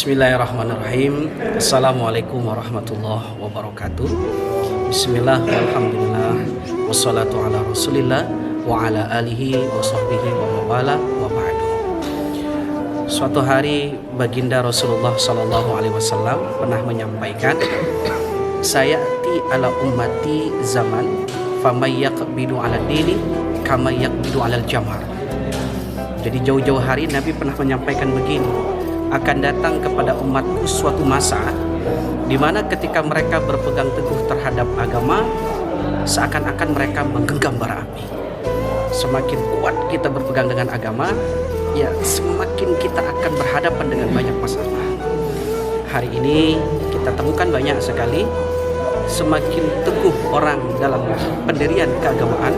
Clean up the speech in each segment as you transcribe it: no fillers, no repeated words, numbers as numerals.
Bismillahirrahmanirrahim. Assalamualaikum warahmatullahi wabarakatuh. Bismillah, walhamdulillah, wassalatu ala rasulillah wa ala alihi wa sahbihi wa mawala wa ba'du. Suatu hari baginda Rasulullah sallallahu alaihi wasallam pernah menyampaikan, sayati ala ummati zaman famay yaqbidu ala dini kama yaqbidu ala jamar. Jadi jauh-jauh hari Nabi pernah menyampaikan begini, akan datang kepada umatku suatu masa di mana ketika mereka berpegang teguh terhadap agama, seakan-akan mereka menggenggam bara api. Semakin kuat kita berpegang dengan agama, ya semakin kita akan berhadapan dengan banyak masalah. Hari ini kita temukan banyak sekali semakin teguh orang dalam pendirian keagamaan,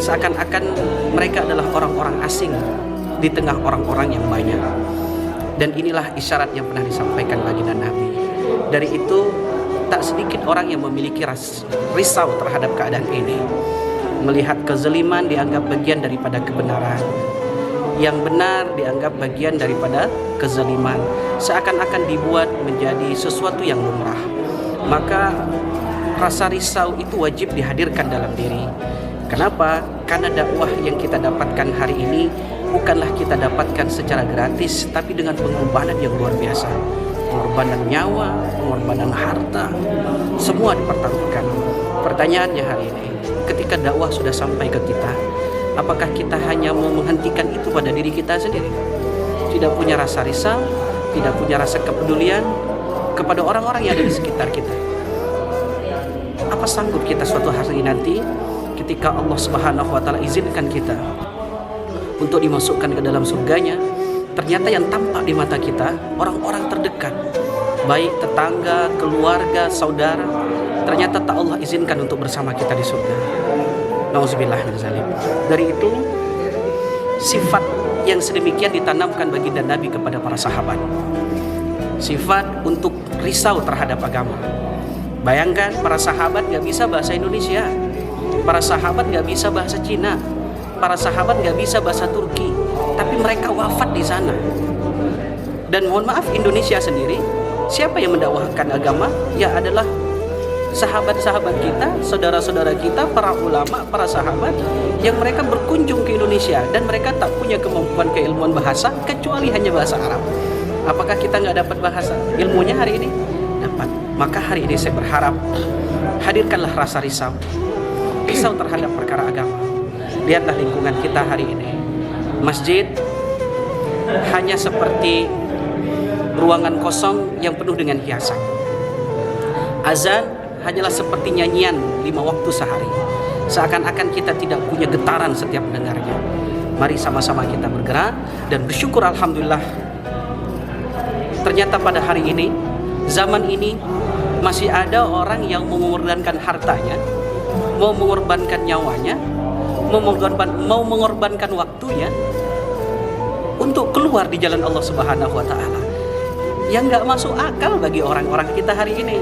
seakan-akan mereka adalah orang-orang asing di tengah orang-orang yang banyak. Dan inilah isyarat yang pernah disampaikan baginda Nabi. Dari itu tak sedikit orang yang memiliki risau terhadap keadaan ini. Melihat kezaliman dianggap bagian daripada kebenaran, yang benar dianggap bagian daripada kezaliman, seakan-akan dibuat menjadi sesuatu yang lumrah. Maka rasa risau itu wajib dihadirkan dalam diri. Kenapa? Karena dakwah yang kita dapatkan hari ini bukanlah kita dapatkan secara gratis, tapi dengan pengorbanan yang luar biasa. Pengorbanan nyawa, pengorbanan harta, semua dipertaruhkan. Pertanyaannya hari ini, ketika dakwah sudah sampai ke kita, apakah kita hanya mau menghentikan itu pada diri kita sendiri? Tidak punya rasa risau, tidak punya rasa kepedulian kepada orang-orang yang ada di sekitar kita. Apa sanggup kita suatu hari nanti ketika Allah Subhanahu wa taala izinkan kita untuk dimasukkan ke dalam surganya, ternyata yang tampak di mata kita orang-orang terdekat, baik tetangga, keluarga, saudara, ternyata tak Allah izinkan untuk bersama kita di surga. Nauzubillah min dzalik. Dari itu sifat yang sedemikian ditanamkan baginda Nabi kepada para sahabat. Sifat untuk risau terhadap agama. Bayangkan para sahabat gak bisa bahasa Indonesia, para sahabat gak bisa bahasa Cina, para sahabat gak bisa bahasa Turki, tapi mereka wafat di sana. Dan mohon maaf, Indonesia sendiri, siapa yang mendakwahkan agama? Ya adalah sahabat-sahabat kita, saudara-saudara kita, para ulama, para sahabat yang mereka berkunjung ke Indonesia dan mereka tak punya kemampuan keilmuan bahasa kecuali hanya bahasa Arab. Apakah kita nggak dapat bahasa ilmunya hari ini? Dapat. Maka hari ini saya berharap hadirkanlah rasa risau terhadap perkara agama. Lihatlah lingkungan kita hari ini. Masjid hanya seperti ruangan kosong yang penuh dengan hiasan. Azan hanyalah seperti nyanyian 5 waktu sehari. Seakan-akan kita tidak punya getaran setiap mendengarnya. Mari sama-sama kita bergerak dan bersyukur alhamdulillah. Ternyata pada hari ini, zaman ini masih ada orang yang mau mengorbankan hartanya, mau mengorbankan nyawanya, mau mengorbankan waktunya untuk keluar di jalan Allah Subhanahu wa taala. Yang gak masuk akal bagi orang-orang kita hari ini.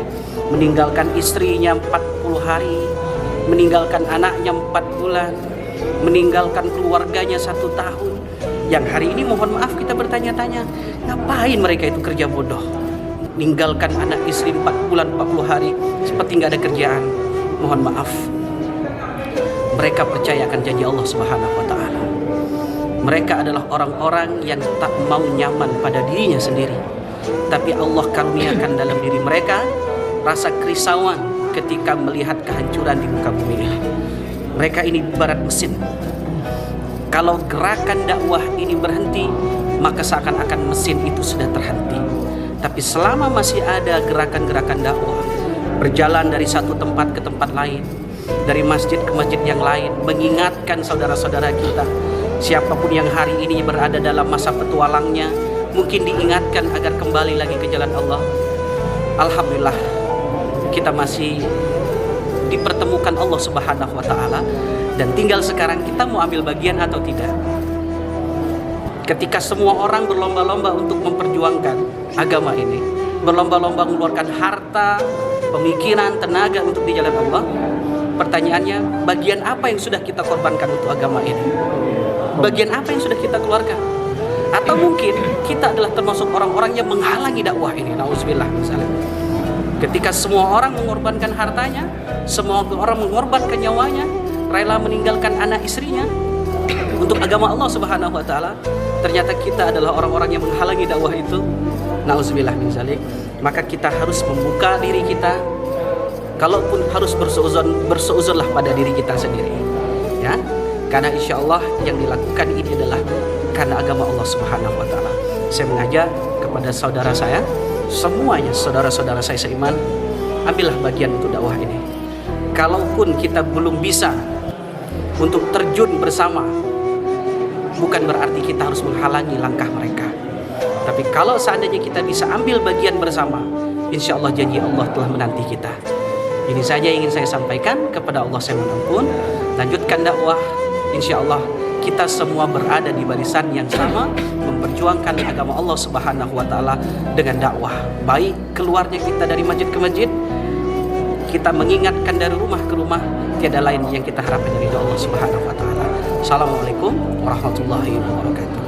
Meninggalkan istrinya 40 hari, meninggalkan anaknya 4 bulan, meninggalkan keluarganya 1 tahun. Yang hari ini mohon maaf kita bertanya-tanya, ngapain mereka itu kerja bodoh? Meninggalkan anak istri 4 bulan 40 hari seperti gak ada kerjaan. Mohon maaf, mereka percaya akan janji Allah Subhanahu wa taala. Mereka adalah orang-orang yang tak mau nyaman pada dirinya sendiri, tapi Allah karuniakan dalam diri mereka rasa kerisauan ketika melihat kehancuran di muka bumi ini. Mereka ini ibarat mesin. Kalau gerakan dakwah ini berhenti, maka seakan-akan mesin itu sudah terhenti. Tapi selama masih ada gerakan-gerakan dakwah, berjalan dari satu tempat ke tempat lain, dari masjid ke masjid yang lain, mengingatkan saudara-saudara kita, siapapun yang hari ini berada dalam masa petualangnya, mungkin diingatkan agar kembali lagi ke jalan Allah. Alhamdulillah, kita masih dipertemukan Allah Subhanahu wa taala, dan tinggal sekarang kita mau ambil bagian atau tidak. Ketika semua orang berlomba-lomba untuk memperjuangkan agama ini, berlomba-lomba mengeluarkan harta, pemikiran, tenaga untuk di jalan Allah, pertanyaannya, bagian apa yang sudah kita korbankan untuk agama ini? Bagian apa yang sudah kita keluarkan? Atau mungkin kita adalah termasuk orang-orang yang menghalangi dakwah ini. Nauzubillah misalnya. Ketika semua orang mengorbankan hartanya, semua orang mengorbankan nyawanya, rela meninggalkan anak istrinya untuk agama Allah Subhanahu wa taala, ternyata kita adalah orang-orang yang menghalangi dakwah itu. Nauzubillah min zalik. Maka kita harus membuka diri kita. Kalaupun harus bersuuzonlah pada diri kita sendiri. Ya. Karena insya Allah yang dilakukan ini adalah karena agama Allah Subhanahu wa taala. Saya mengajak kepada saudara saya, semuanya saudara-saudara saya seiman, ambillah bagian untuk dakwah ini. Kalaupun kita belum bisa untuk terjun bersama, bukan berarti kita harus menghalangi langkah mereka. Tapi kalau seandainya kita bisa ambil bagian bersama, insya Allah janji Allah telah menanti kita. Ini saja yang ingin saya sampaikan. Kepada Allah saya mohon ampun. Lanjutkan dakwah. Insya Allah kita semua berada di barisan yang sama, memperjuangkan agama Allah Subhanahu wa taala dengan dakwah. Baik keluarnya kita dari masjid ke masjid, kita mengingatkan dari rumah ke rumah, tiada lain yang kita harapkan dari Allah Subhanahu wa taala. Assalamualaikum warahmatullahi wabarakatuh.